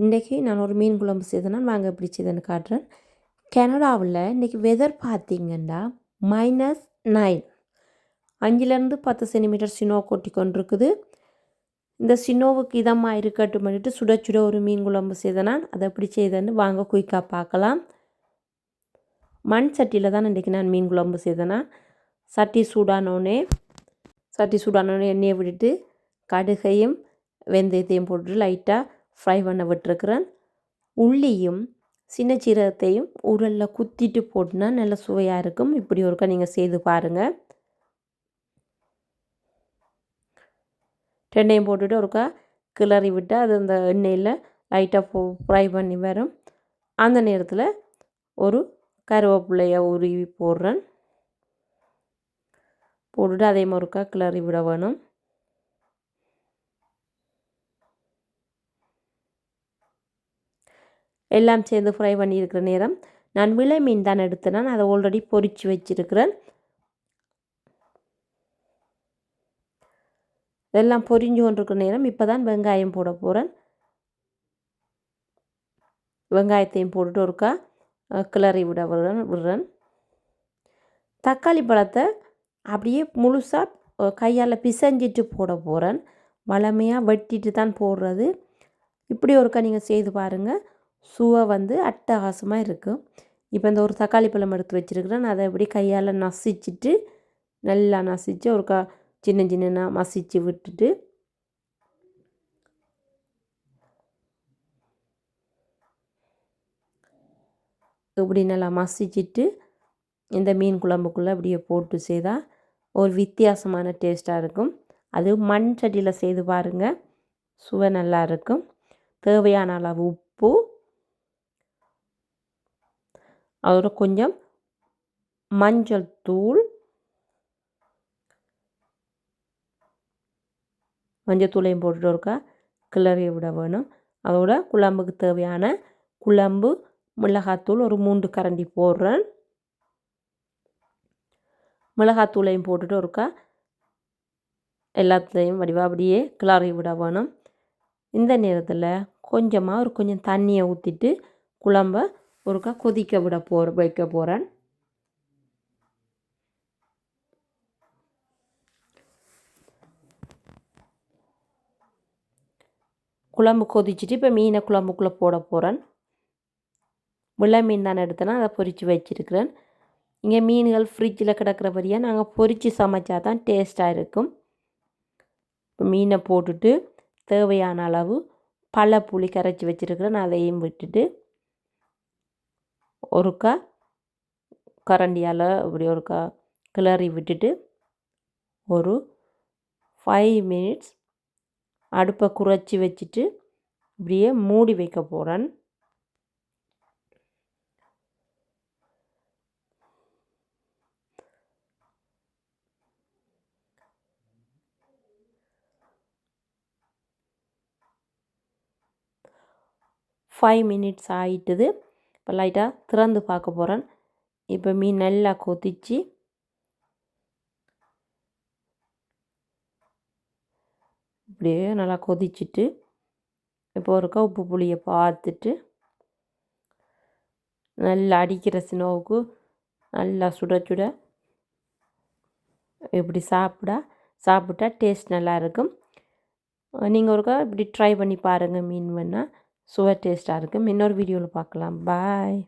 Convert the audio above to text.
இன்றைக்கி நான் ஒரு மீன் குழம்பு செய்தேன்னா வாங்க எப்படி செய்தேன்னு காட்டுறேன். கனடாவில் இன்றைக்கி வெதர் பார்த்திங்கன்னா -9, 5லேருந்து 10 சென்டிமீட்டர் சினோ கொட்டி கொண்டிருக்குது. இந்த சினோவுக்கு இதமாக இருக்கட்டும் பண்ணிட்டு சுட சுட ஒரு மீன் குழம்பு செய்தேன்னா அதை எப்படி செய்தேன்னு வாங்க குயிக்காக பார்க்கலாம். மண் சட்டியில் தான் இன்றைக்கி நான் மீன் குழம்பு செய்தேன்னா சட்டி சூடானோடனே எண்ணெயை விட்டுட்டு கடுகையும் வெந்தயத்தையும் போட்டு லைட்டாக ஃப்ரை பண்ண விட்டுருக்குறேன். உள்ளியும் சின்ன சீரகத்தையும் உரலில் குத்திட்டு போட்டுனா நல்ல சுவையாக இருக்கும். இப்படி ஒருக்கா நீங்கள் செய்து பாருங்கள். ரெண்டையும் போட்டுட்டு ஒருக்கா கிளறி விட்டால் அது அந்த எண்ணெயில் லைட்டாக ஃப்ரை பண்ணி வரும். அந்த நேரத்தில் ஒரு கருவேப்பிலையை உருவி போடுறேன். போட்டுட்டு அதே மாதிரி ஒருக்கா கிளறி விட வேணும். எல்லாம் சேர்ந்து ஃப்ரை பண்ணியிருக்கிற நேரம் நான் விலை மீன் தான் எடுத்தேன். நான் அதை ஆல்ரெடி பொரித்து வச்சிருக்கிறேன். இதெல்லாம் பொரிஞ்சு கொண்டிருக்கிற நேரம் இப்போ தான் வெங்காயம் போட போகிறேன். வெங்காயத்தையும் போட்டுட்டு ஒருக்கா கிளறி விடுறேன். தக்காளி பழத்தை அப்படியே முழுசாக கையால் பிசைஞ்சிட்டு போட போகிறேன். வளமையாக வெட்டிட்டு தான் போடுறது. இப்படி ஒருக்கா நீங்கள் செய்து பாருங்கள். சுவை அட்டகாசமாக இருக்கும். இப்போ இந்த ஒரு தக்காளி பழம் எடுத்து வச்சுருக்கிறேன். அதை எப்படி கையால் நசிச்சுட்டு நல்லா நசிச்சு ஒருக்கா சின்ன மசிச்சு விட்டுட்டு இப்படி நல்லா மசிச்சுட்டு இந்த மீன் குழம்புக்குள்ளே அப்படியே போட்டு செய்தால் ஒரு வித்தியாசமான டேஸ்ட்டாக இருக்கும். அது மண் சட்டியில் செய்து பாருங்கள். சுவை நல்லா இருக்கும். தேவையான அளவு உப்பு, அதோட கொஞ்சம் மஞ்சள் தூளையும் போட்டுட்டு ஒருக்கா கிளறி விட வேணும். அதோட குழம்புக்கு தேவையான குழம்பு மிளகாத்தூள் ஒரு 3 கரண்டி போடுறேன். மிளகாத்தூளையும் போட்டுட்டு ஒருக்கா எல்லாத்துலேயும் வடிவாக அப்படியே கிளறி விட வேணும். இந்த நேரத்தில் கொஞ்சம் தண்ணியை ஊற்றிட்டு குழம்ப ஒருக்கா கொதிக்க வைக்க போகிறேன். குழம்பு கொதிச்சுட்டு இப்போ மீனை குழம்புக்குள்ளே போட போகிறேன். வெள்ளை மீன் தான் எடுத்தேன்னா அதை பொரித்து வச்சுருக்கிறேன். இங்கே மீன்கள் ஃப்ரிட்ஜில் கிடக்கிறபடியாக நாங்கள் பொரித்து சமைச்சா தான் டேஸ்ட்டாக இருக்கும். மீனை போட்டுட்டு தேவையான அளவு பழப்புளி கரைச்சி வச்சுருக்கிறேன். அதையும் விட்டுட்டு ஒருக்கா கரண்டியால் இப்படி ஒருக்கா கிளறி விட்டுட்டு ஒரு 5 மினிட்ஸ் அடுப்பை குறைச்சி வச்சுட்டு இப்படியே மூடி வைக்க போகிறேன். ஃபைவ் மினிட்ஸ் ஆகிட்டுது. இப்போ லைட்டாக திறந்து பார்க்க போகிறேன். இப்போ மீன் நல்லா கொதிச்சு இப்படியே நல்லா கொதிச்சுட்டு இப்போ ஒருக்கா உப்பு புளியை பார்த்துட்டு நல்லா அடிக்கிற சினோவுக்கு நல்லா சுட சுட இப்படி சாப்பிட்டா டேஸ்ட் நல்லா இருக்கும். நீங்கள் ஒருக்கா இப்படி ட்ரை பண்ணி பாருங்கள். மீன் வேணால் சுவை டேஸ்ட்டாக இருக்கும். இன்னொரு வீடியோவில் பார்க்கலாம். பாய்.